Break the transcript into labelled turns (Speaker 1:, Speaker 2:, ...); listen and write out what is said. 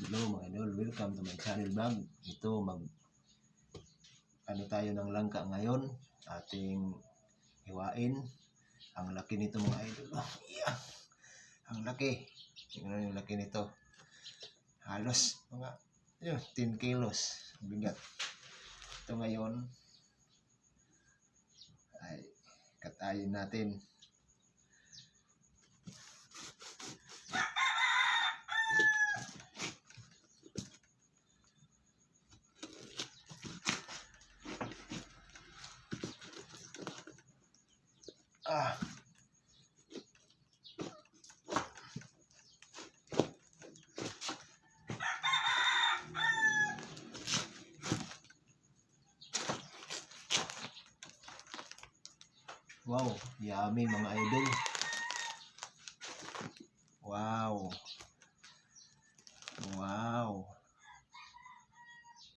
Speaker 1: Hello mga idol, welcome to my channel vlog. Ito ano tayo ng langka ngayon. Ating hiwain. Ang laki nito mga idol. Yeah. Ang laki. Tingnan yung laki nito. Halos mga 10 kilos bigat. Ito ngayon ay katayin natin. Wow, yummy mga idol.